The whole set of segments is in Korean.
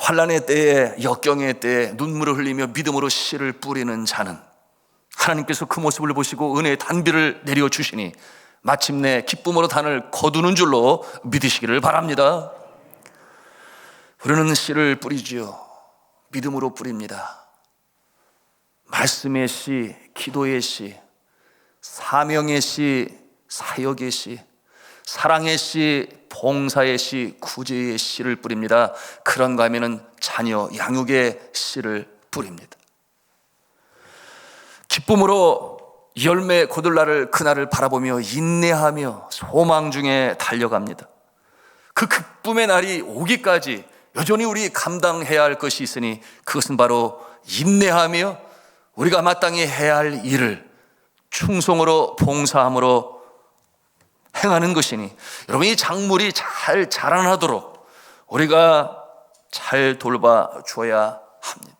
환난의 때에, 역경의 때에 눈물을 흘리며 믿음으로 씨를 뿌리는 자는 하나님께서 그 모습을 보시고 은혜의 단비를 내려주시니 마침내 기쁨으로 단을 거두는 줄로 믿으시기를 바랍니다. 우리는 씨를 뿌리지요. 믿음으로 뿌립니다. 말씀의 씨, 기도의 씨, 사명의 씨, 사역의 씨, 사랑의 씨, 봉사의 씨, 구제의 씨를 뿌립니다. 그런가 하면은 자녀 양육의 씨를 뿌립니다. 기쁨으로 열매 거둘 날을, 그날을 바라보며 인내하며 소망 중에 달려갑니다. 그 기쁨의 날이 오기까지 여전히 우리 감당해야 할 것이 있으니 그것은 바로 인내하며 우리가 마땅히 해야 할 일을 충성으로 봉사함으로 행하는 것이니, 여러분, 이 작물이 잘 자라나도록 우리가 잘 돌봐줘야 합니다.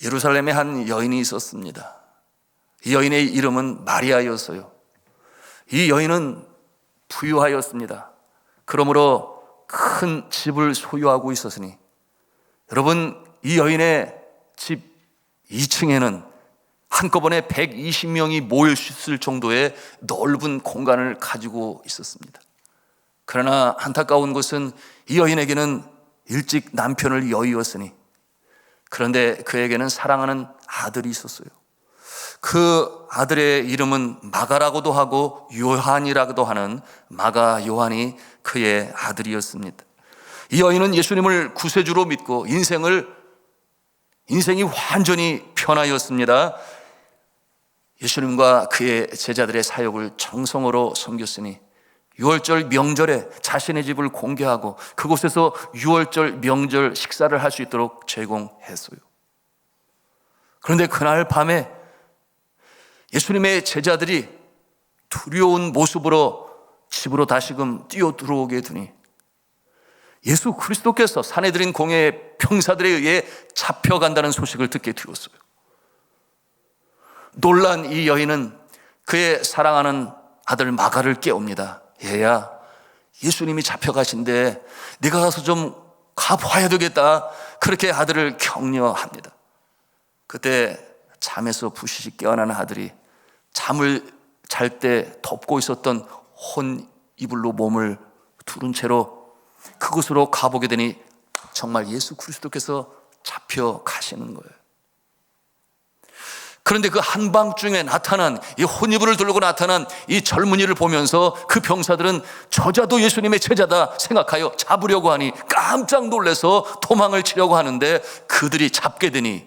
예루살렘에 한 여인이 있었습니다. 이 여인의 이름은 마리아였어요. 이 여인은 부유하였습니다. 그러므로 큰 집을 소유하고 있었으니, 여러분, 이 여인의 집 2층에는 한꺼번에 120명이 모일 수 있을 정도의 넓은 공간을 가지고 있었습니다. 그러나 안타까운 것은 이 여인에게는 일찍 남편을 여의었으니, 그런데 그에게는 사랑하는 아들이 있었어요. 그 아들의 이름은 마가라고도 하고 요한이라고도 하는 마가 요한이 그의 아들이었습니다. 이 여인은 예수님을 구세주로 믿고 인생이 완전히 변하였습니다. 예수님과 그의 제자들의 사역을 정성으로 섬겼으니 6월절 명절에 자신의 집을 공개하고 그곳에서 6월절 명절 식사를 할 수 있도록 제공했어요. 그런데 그날 밤에 예수님의 제자들이 두려운 모습으로 집으로 다시금 뛰어 들어오게 되니 예수 그리스도께서 사내들인 공회의 병사들에 의해 잡혀간다는 소식을 듣게 되었어요. 놀란 이 여인은 그의 사랑하는 아들 마가를 깨웁니다. 얘야, 예수님이 잡혀가신데 네가 가서 좀 가봐야 되겠다. 그렇게 아들을 격려합니다. 그때 잠에서 부시시 깨어나는 아들이 잠을 잘 때 덮고 있었던 혼 이불로 몸을 두른 채로 그곳으로 가보게 되니 정말 예수 그리스도께서 잡혀가시는 거예요. 그런데 그 한밤중에 나타난 이 혼이불을 들고 나타난 이 젊은이를 보면서 그 병사들은 저자도 예수님의 제자다 생각하여 잡으려고 하니 깜짝 놀라서 도망을 치려고 하는데 그들이 잡게 되니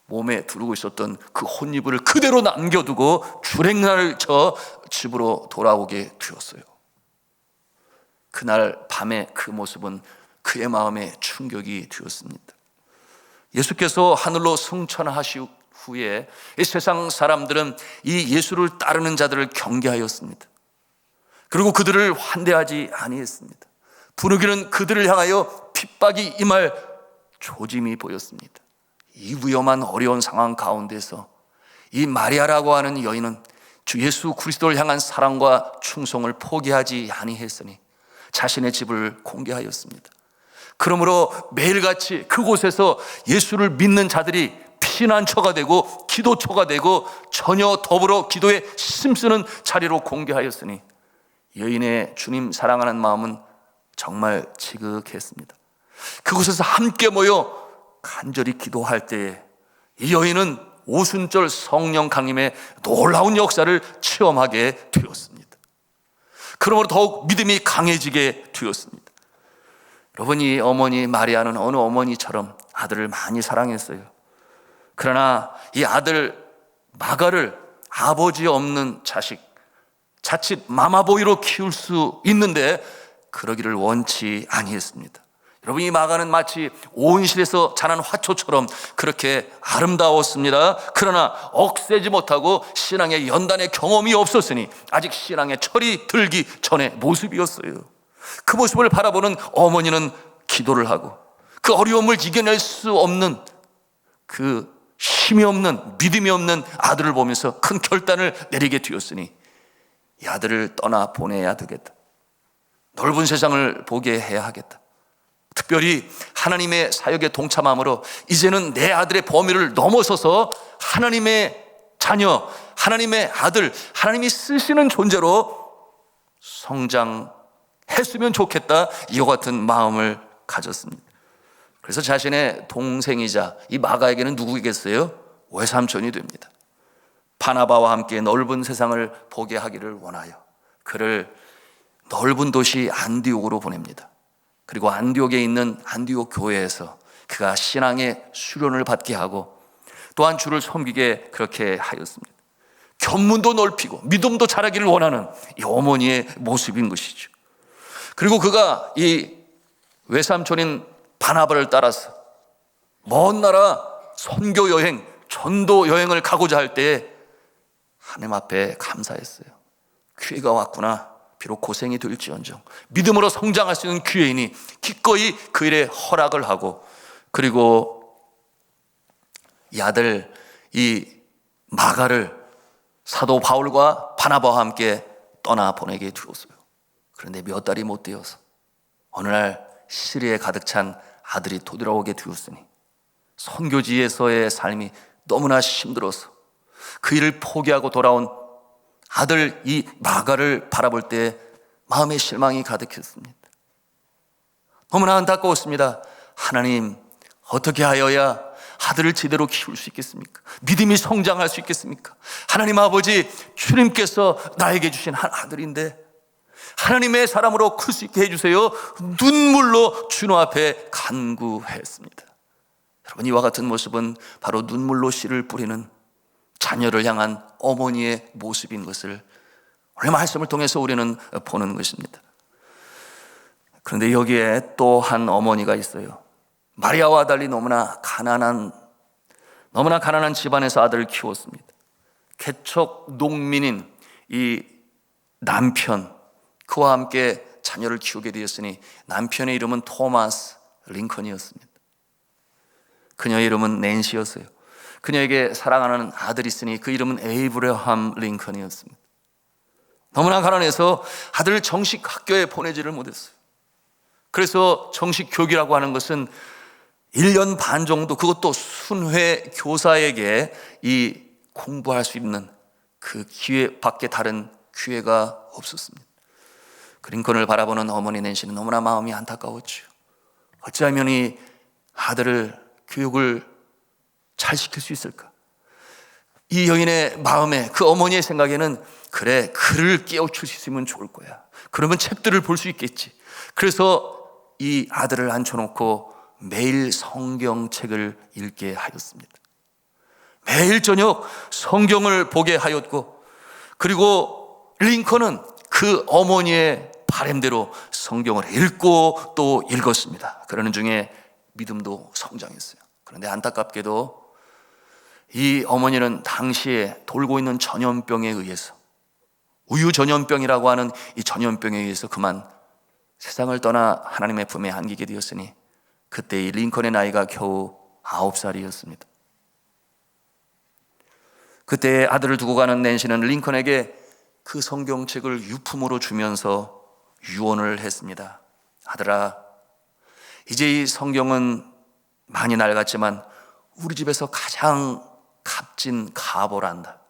몸에 두르고 있었던 그 혼이불을 그대로 남겨두고 주랭랑을 쳐 집으로 돌아오게 되었어요. 그날 밤의 그 모습은 그의 마음에 충격이 되었습니다. 예수께서 하늘로 승천하신 후에 이 세상 사람들은 이 예수를 따르는 자들을 경계하였습니다. 그리고 그들을 환대하지 아니했습니다. 분위기는 그들을 향하여 핍박이 임할 조짐이 보였습니다. 이 위험한 어려운 상황 가운데서 이 마리아라고 하는 여인은 주 예수 그리스도를 향한 사랑과 충성을 포기하지 아니했으니 자신의 집을 공개하였습니다. 그러므로 매일같이 그곳에서 예수를 믿는 자들이 피난처가 되고 기도처가 되고 전혀 더불어 기도에 힘쓰는 자리로 공개하였으니 여인의 주님 사랑하는 마음은 정말 지극했습니다. 그곳에서 함께 모여 간절히 기도할 때에 이 여인은 오순절 성령 강림의 놀라운 역사를 체험하게 되었습니다. 그러므로 더욱 믿음이 강해지게 되었습니다. 여러분, 이 어머니 마리아는 어느 어머니처럼 아들을 많이 사랑했어요. 그러나 이 아들 마가를 아버지 없는 자식, 자칫 마마보이로 키울 수 있는데 그러기를 원치 아니했습니다. 여러분, 이 마가는 마치 온실에서 자란 화초처럼 그렇게 아름다웠습니다. 그러나 억세지 못하고 신앙의 연단의 경험이 없었으니 아직 신앙의 철이 들기 전의 모습이었어요. 그 모습을 바라보는 어머니는 기도를 하고 그 어려움을 이겨낼 수 없는 그 힘이 없는, 믿음이 없는 아들을 보면서 큰 결단을 내리게 되었으니 이 아들을 떠나 보내야 되겠다. 넓은 세상을 보게 해야 하겠다. 특별히 하나님의 사역에 동참함으로 이제는 내 아들의 범위를 넘어서서 하나님의 자녀, 하나님의 아들, 하나님이 쓰시는 존재로 성장했으면 좋겠다, 이와 같은 마음을 가졌습니다. 그래서 자신의 동생이자 이 마가에게는 누구겠어요? 외삼촌이 됩니다. 바나바와 함께 넓은 세상을 보게 하기를 원하여 그를 넓은 도시 안디옥으로 보냅니다. 그리고 안디옥에 있는 안디옥 교회에서 그가 신앙의 수련을 받게 하고 또한 주를 섬기게 그렇게 하였습니다. 견문도 넓히고 믿음도 자라기를 원하는 이 어머니의 모습인 것이죠. 그리고 그가 이 외삼촌인 바나바를 따라서 먼 나라 선교 여행, 전도 여행을 가고자 할 때에 하나님 앞에 감사했어요. 기회가 왔구나. 비록 고생이 될지언정 믿음으로 성장할 수 있는 기회이니 기꺼이 그 일에 허락을 하고, 그리고 이 아들 이 마가를 사도 바울과 바나바와 함께 떠나보내게 되었어요. 그런데 몇 달이 못 되어서 어느 날 시리에 가득 찬 아들이 되돌아오게 되었으니 선교지에서의 삶이 너무나 힘들어서 그 일을 포기하고 돌아온 아들 이 마가를 바라볼 때 마음의 실망이 가득했습니다. 너무나 안타까웠습니다. 하나님, 어떻게 하여야 아들을 제대로 키울 수 있겠습니까? 믿음이 성장할 수 있겠습니까? 하나님 아버지, 주님께서 나에게 주신 한 아들인데 하나님의 사람으로 클 수 있게 해주세요. 눈물로 주님 앞에 간구했습니다. 여러분, 이와 같은 모습은 바로 눈물로 씨를 뿌리는 자녀를 향한 어머니의 모습인 것을 오늘 말씀을 통해서 우리는 보는 것입니다. 그런데 여기에 또 한 어머니가 있어요. 마리아와 달리 너무나 가난한 집안에서 아들을 키웠습니다. 개척 농민인 이 남편, 그와 함께 자녀를 키우게 되었으니 남편의 이름은 토마스 링컨이었습니다. 그녀의 이름은 낸시였어요. 그녀에게 사랑하는 아들이 있으니 그 이름은 에이브러함 링컨이었습니다. 너무나 가난해서 아들을 정식 학교에 보내지를 못했어요. 그래서 정식 교육이라고 하는 것은 1년 반 정도, 그것도 순회 교사에게 이 공부할 수 있는 그 기회밖에 다른 기회가 없었습니다. 그 링컨을 바라보는 어머니 낸시는 너무나 마음이 안타까웠죠. 어찌하면 이 아들을 교육을 잘 시킬 수 있을까? 이 여인의 마음에, 그 어머니의 생각에는 그래, 글을 깨우칠 수 있으면 좋을 거야. 그러면 책들을 볼 수 있겠지. 그래서 이 아들을 앉혀놓고 매일 성경책을 읽게 하였습니다. 매일 저녁 성경을 보게 하였고, 그리고 링컨은 그 어머니의 바람대로 성경을 읽고 또 읽었습니다. 그러는 중에 믿음도 성장했어요. 그런데 안타깝게도 이 어머니는 당시에 돌고 있는 전염병에 의해서, 우유 전염병이라고 하는 이 전염병에 의해서 그만 세상을 떠나 하나님의 품에 안기게 되었으니 그때 이 링컨의 나이가 겨우 9살이었습니다. 그때 아들을 두고 가는 낸시는 링컨에게 그 성경책을 유품으로 주면서 유언을 했습니다. 아들아, 이제 이 성경은 많이 낡았지만 우리 집에서 가장 값진 가보란다.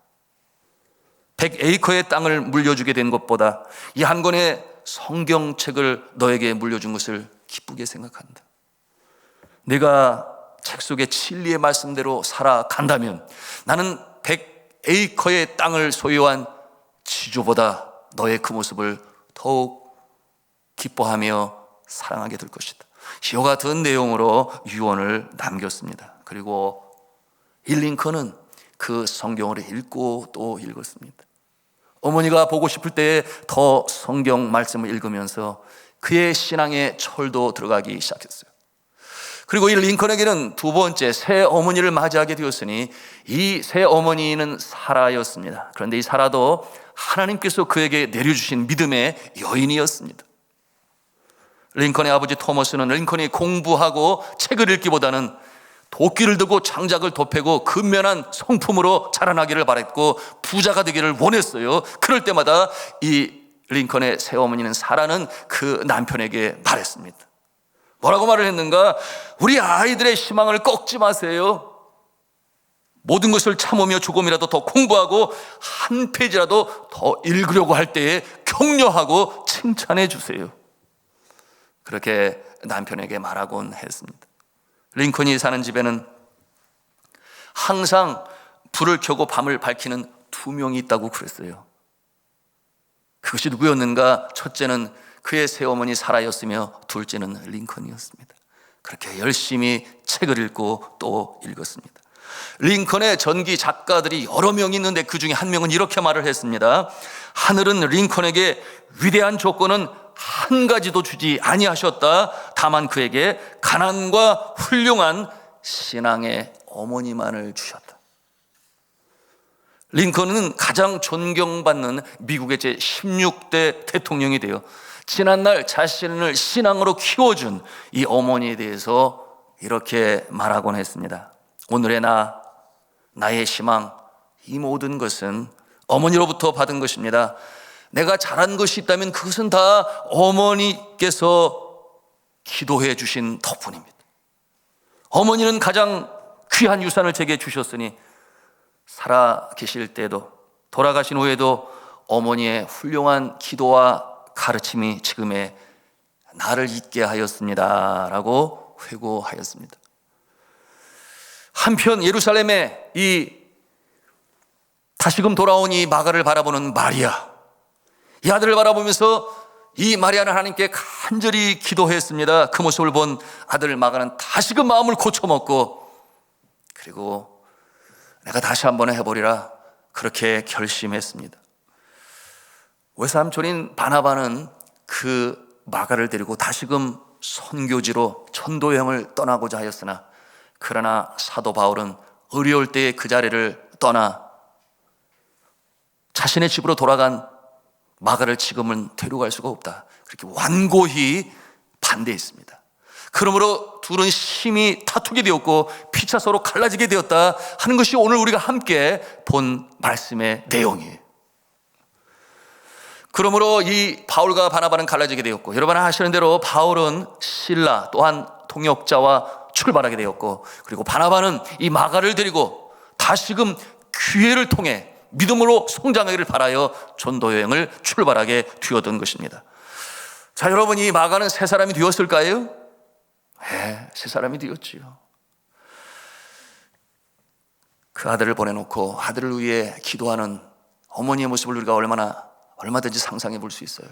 100에이커의 땅을 물려주게 된 것보다 이 한 권의 성경책을 너에게 물려준 것을 기쁘게 생각한다. 내가 책 속의 진리의 말씀대로 살아간다면 나는 100에이커의 땅을 소유한 지주보다 너의 그 모습을 더욱 기뻐하며 사랑하게 될 것이다. 이와 같은 내용으로 유언을 남겼습니다. 그리고 이 링컨은 그 성경을 읽고 또 읽었습니다. 어머니가 보고 싶을 때에 더 성경 말씀을 읽으면서 그의 신앙의 철도 들어가기 시작했어요. 그리고 이 링컨에게는 두 번째 새 어머니를 맞이하게 되었으니 이 새 어머니는 사라였습니다. 그런데 이 사라도 하나님께서 그에게 내려주신 믿음의 여인이었습니다. 링컨의 아버지 토머스는 링컨이 공부하고 책을 읽기보다는 도끼를 들고 장작을 덮이고 근면한 성품으로 자라나기를 바랬고 부자가 되기를 원했어요. 그럴 때마다 이 링컨의 새어머니는 사라는 그 남편에게 말했습니다. 뭐라고 말을 했는가? 우리 아이들의 희망을 꺾지 마세요. 모든 것을 참으며 조금이라도 더 공부하고 한 페이지라도 더 읽으려고 할 때에 격려하고 칭찬해 주세요. 그렇게 남편에게 말하곤 했습니다. 링컨이 사는 집에는 항상 불을 켜고 밤을 밝히는 2명이 있다고 그랬어요. 그것이 누구였는가? 첫째는 그의 새어머니 사라였으며 둘째는 링컨이었습니다. 그렇게 열심히 책을 읽고 또 읽었습니다. 링컨의 전기 작가들이 여러 명이 있는데 그 중에 한 명은 이렇게 말을 했습니다. 하늘은 링컨에게 위대한 조건은 한 가지도 주지 아니하셨다. 다만 그에게 가난과 훌륭한 신앙의 어머니만을 주셨다. 링컨은 가장 존경받는 미국의 제16대 대통령이 되어 지난날 자신을 신앙으로 키워준 이 어머니에 대해서 이렇게 말하곤 했습니다. 오늘의 나의 희망, 이 모든 것은 어머니로부터 받은 것입니다. 내가 잘한 것이 있다면 그것은 다 어머니께서 기도해 주신 덕분입니다. 어머니는 가장 귀한 유산을 제게 주셨으니 살아 계실 때도 돌아가신 후에도 어머니의 훌륭한 기도와 가르침이 지금의 나를 있게 하였습니다 라고 회고하였습니다. 한편 예루살렘에 이 다시금 돌아온 이 마가를 바라보는 마리아, 이 아들을 바라보면서 이 마리아는 하나님께 간절히 기도했습니다. 그 모습을 본 아들 마가는 다시금 마음을 고쳐먹고 그리고 내가 다시 한번 해보리라 그렇게 결심했습니다. 외삼촌인 바나바는 그 마가를 데리고 다시금 선교지로 전도 여행을 떠나고자 하였으나 그러나 사도 바울은 어려울 때에 그 자리를 떠나 자신의 집으로 돌아간 마가를 지금은 데려갈 수가 없다. 그렇게 완고히 반대했습니다. 그러므로 둘은 심히 다투게 되었고 피차 서로 갈라지게 되었다 하는 것이 오늘 우리가 함께 본 말씀의 내용이에요. 그러므로 이 바울과 바나바는 갈라지게 되었고 여러분 아시는 대로 바울은 실라 또한 통역자와 출발하게 되었고 그리고 바나바는 이 마가를 데리고 다시금 기회를 통해 믿음으로 성장하기를 바라여 전도여행을 출발하게 되었던 것입니다. 자, 여러분 이 마가는 새 사람이 되었을까요? 네, 새 사람이 되었지요. 그 아들을 보내놓고 아들을 위해 기도하는 어머니의 모습을 우리가 얼마든지 상상해 볼 수 있어요.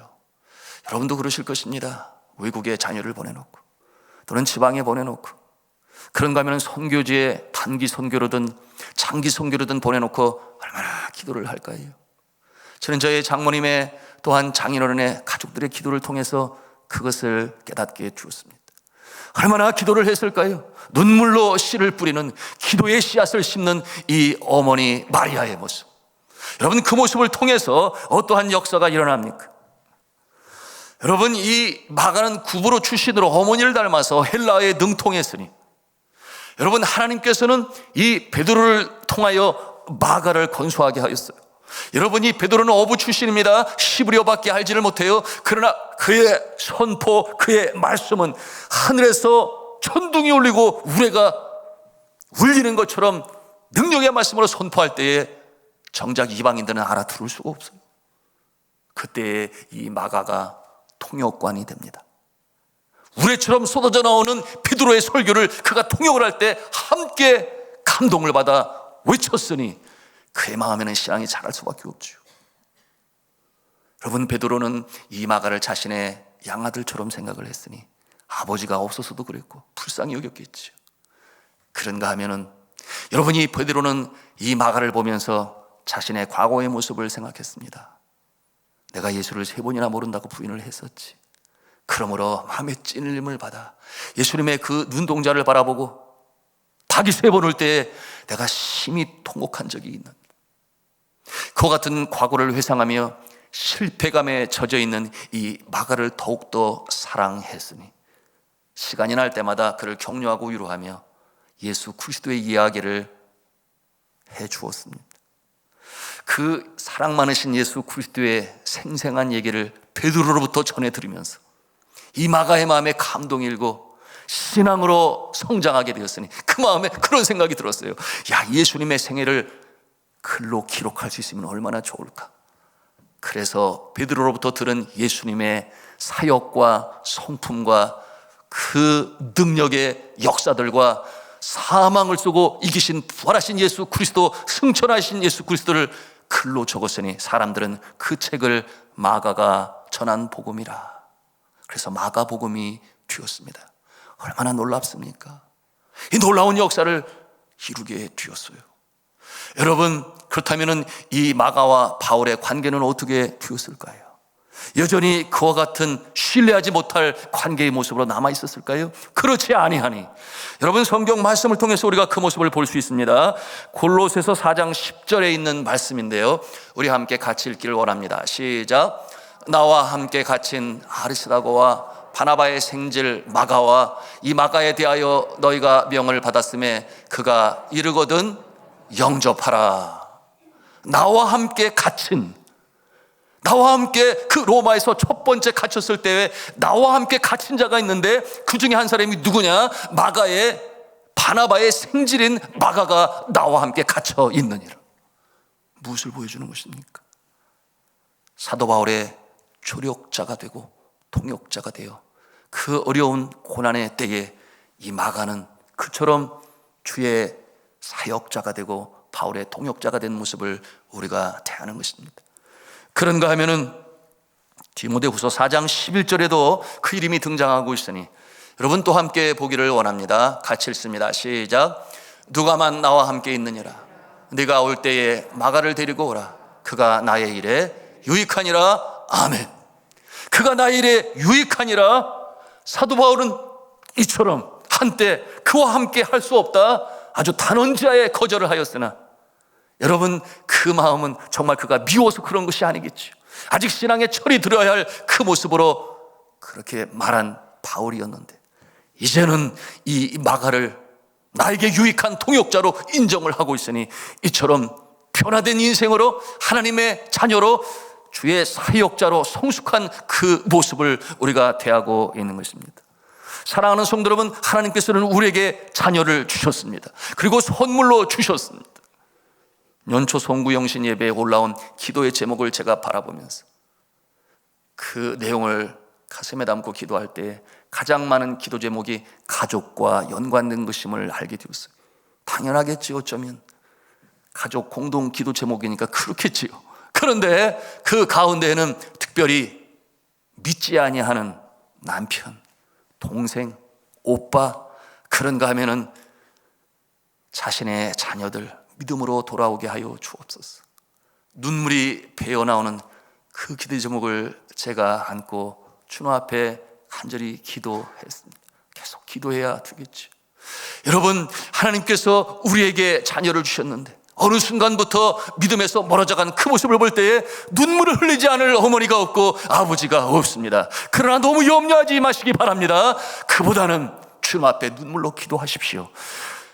여러분도 그러실 것입니다. 외국에 자녀를 보내놓고 또는 지방에 보내놓고 그런가 하면 선교지에 단기 선교로든 장기 선교로든 보내놓고 얼마나 기도를 할까요? 저는 저희 장모님의 또한 장인어른의 가족들의 기도를 통해서 그것을 깨닫게 되었습니다. 얼마나 기도를 했을까요? 눈물로 씨를 뿌리는 기도의 씨앗을 심는 이 어머니 마리아의 모습. 여러분 그 모습을 통해서 어떠한 역사가 일어납니까? 여러분 이 마가는 구브로 출신으로 어머니를 닮아서 헬라어에 능통했으니 여러분 하나님께서는 이 베드로를 통하여 마가를 건소하게 하였어요. 여러분 이 베드로는 어부 출신입니다. 히브리어밖에 알지를 못해요. 그러나 그의 선포, 그의 말씀은 하늘에서 천둥이 울리고 우레가 울리는 것처럼 능력의 말씀으로 선포할 때에 정작 이방인들은 알아들을 수가 없어요. 그때 이 마가가 통역관이 됩니다. 우레처럼 쏟아져 나오는 베드로의 설교를 그가 통역을 할 때 함께 감동을 받아 외쳤으니 그의 마음에는 신앙이 자랄 수밖에 없죠. 여러분 베드로는 이 마가를 자신의 양아들처럼 생각을 했으니 아버지가 없어서도 그랬고 불쌍히 여겼겠죠. 그런가 하면은 여러분이 베드로는 이 마가를 보면서 자신의 과거의 모습을 생각했습니다. 내가 예수를 3번이나 모른다고 부인을 했었지. 그러므로 마음의 찔림을 받아 예수님의 그 눈동자를 바라보고 닭이 3번 올 때에 내가 심히 통곡한 적이 있는 그와 같은 과거를 회상하며 실패감에 젖어 있는 이 마가를 더욱더 사랑했으니 시간이 날 때마다 그를 격려하고 위로하며 예수 그리스도의 이야기를 해 주었습니다. 그 사랑 많으신 예수 그리스도의 생생한 얘기를 베드로로부터 전해 들으면서 이 마가의 마음에 감동이 일고 신앙으로 성장하게 되었으니 그 마음에 그런 생각이 들었어요. 야, 예수님의 생애를 글로 기록할 수 있으면 얼마나 좋을까. 그래서 베드로로부터 들은 예수님의 사역과 성품과 그 능력의 역사들과 사망을 쓰고 이기신 부활하신 예수 그리스도, 승천하신 예수 그리스도를 글로 적었으니 사람들은 그 책을 마가가 전한 복음이라. 그래서 마가복음이 되었습니다. 얼마나 놀랍습니까? 이 놀라운 역사를 이루게 되었어요. 여러분, 그렇다면 이 마가와 바울의 관계는 어떻게 되었을까요? 여전히 그와 같은 신뢰하지 못할 관계의 모습으로 남아 있었을까요? 그렇지 아니하니, 여러분, 성경 말씀을 통해서 우리가 그 모습을 볼 수 있습니다. 골로새서 4장 10절에 있는 말씀인데요, 우리 함께 같이 읽기를 원합니다. 시작. 나와 함께 갇힌 아리스다고와 바나바의 생질 마가와 이 마가에 대하여 너희가 명을 받았음에 그가 이르거든 영접하라. 나와 함께 갇힌, 나와 함께 그 로마에서 첫 번째 갇혔을 때에 나와 함께 갇힌 자가 있는데 그 중에 한 사람이 누구냐? 마가의, 바나바의 생질인 마가가 나와 함께 갇혀 있느니라. 무엇을 보여주는 것입니까? 사도 바울의 조력자가 되고 통역자가 되어 그 어려운 고난의 때에 이 마가는 그처럼 주의 사역자가 되고 바울의 통역자가 된 모습을 우리가 대하는 것입니다. 그런가 하면은 디모데후서 4장 11절에도 그 이름이 등장하고 있으니 여러분 또 함께 보기를 원합니다. 같이 읽습니다. 시작. 누가만 나와 함께 있느니라. 네가 올 때에 마가를 데리고 오라. 그가 나의 일에 유익하니라. 아멘. 그가 나의 일에 유익하니라. 사도 바울은 이처럼 한때 그와 함께 할 수 없다 아주 단언지하에 거절을 하였으나 여러분, 그 마음은 정말 그가 미워서 그런 것이 아니겠죠. 아직 신앙의 철이 들어야 할 그 모습으로 그렇게 말한 바울이었는데 이제는 이 마가를 나에게 유익한 통역자로 인정을 하고 있으니 이처럼 변화된 인생으로 하나님의 자녀로 주의 사역자로 성숙한 그 모습을 우리가 대하고 있는 것입니다. 사랑하는 성도 여러분, 하나님께서는 우리에게 자녀를 주셨습니다. 그리고 선물로 주셨습니다. 연초 송구영신 예배에 올라온 기도의 제목을 제가 바라보면서 그 내용을 가슴에 담고 기도할 때 가장 많은 기도 제목이 가족과 연관된 것임을 알게 되었어요. 당연하겠지요. 어쩌면 가족 공동 기도 제목이니까 그렇겠지요. 그런데 그 가운데에는 특별히 믿지 아니하는 남편, 동생, 오빠, 그런가 하면은 자신의 자녀들 믿음으로 돌아오게 하여 주옵소서. 눈물이 배어나오는 그 기도 제목을 제가 안고 주님 앞에 간절히 기도했습니다. 계속 기도해야 되겠죠. 여러분, 하나님께서 우리에게 자녀를 주셨는데 어느 순간부터 믿음에서 멀어져간 그 모습을 볼 때에 눈물을 흘리지 않을 어머니가 없고 아버지가 없습니다. 그러나 너무 염려하지 마시기 바랍니다. 그보다는 주님 앞에 눈물로 기도하십시오.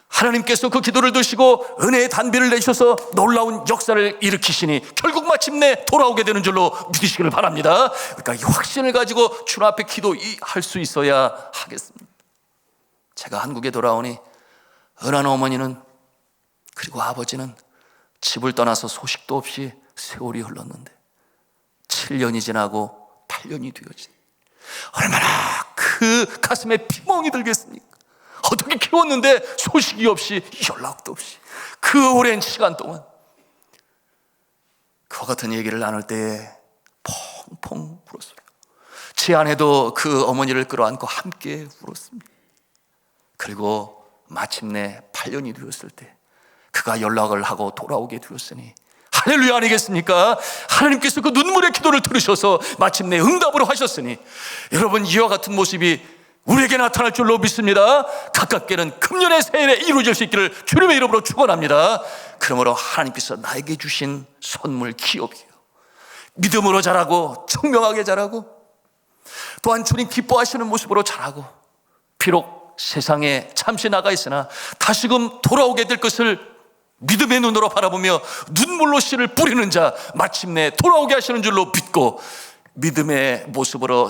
하나님께서 그 기도를 드시고 은혜의 단비를 내셔서 놀라운 역사를 일으키시니 결국 마침내 돌아오게 되는 줄로 믿으시기를 바랍니다. 그러니까 이 확신을 가지고 주님 앞에 기도할 수 있어야 하겠습니다. 제가 한국에 돌아오니 은하는 어머니는 그리고 아버지는 집을 떠나서 소식도 없이 세월이 흘렀는데 7년이 지나고 8년이 되어지 얼마나 그 가슴에 피멍이 들겠습니까? 어떻게 키웠는데 소식이 없이 연락도 없이 그 오랜 시간 동안 그와 같은 얘기를 나눌 때에 펑펑 울었어요. 제 아내도 그 어머니를 끌어안고 함께 울었습니다. 그리고 마침내 8년이 되었을 때 그가 연락을 하고 돌아오게 되었으니 할렐루야 아니겠습니까? 하나님께서 그 눈물의 기도를 들으셔서 마침내 응답으로 하셨으니 여러분, 이와 같은 모습이 우리에게 나타날 줄로 믿습니다. 가깝게는 금년의 새해에 이루어질 수 있기를 주님의 이름으로 축원합니다. 그러므로 하나님께서 나에게 주신 선물 기업이에요. 믿음으로 자라고 청명하게 자라고 또한 주님 기뻐하시는 모습으로 자라고 비록 세상에 잠시 나가 있으나 다시금 돌아오게 될 것을 믿음의 눈으로 바라보며 눈물로 씨를 뿌리는 자 마침내 돌아오게 하시는 줄로 믿고 믿음의 모습으로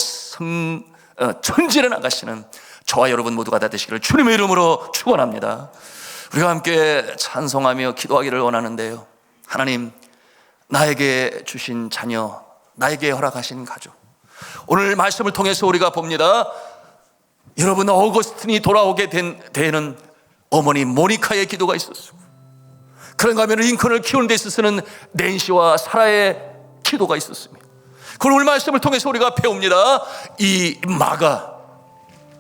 전진해 나가시는 저와 여러분 모두가 다 되시기를 주님의 이름으로 축원합니다. 우리가 함께 찬송하며 기도하기를 원하는데요, 하나님, 나에게 주신 자녀, 나에게 허락하신 가족, 오늘 말씀을 통해서 우리가 봅니다. 여러분, 어거스틴이 돌아오게 된 데에는 어머니 모니카의 기도가 있었고, 그런가 하면 링컨을 키우는 데 있어서는 낸시와 사라의 기도가 있었습니다. 그걸 오늘 말씀을 통해서 우리가 배웁니다. 이 마가,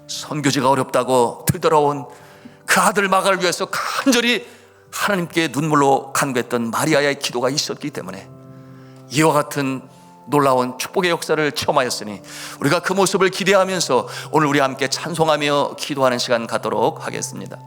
선교지가 어렵다고 되돌아온 그 아들 마가를 위해서 간절히 하나님께 눈물로 간구했던 마리아의 기도가 있었기 때문에 이와 같은 놀라운 축복의 역사를 체험하였으니, 우리가 그 모습을 기대하면서 오늘 우리 함께 찬송하며 기도하는 시간 갖도록 하겠습니다.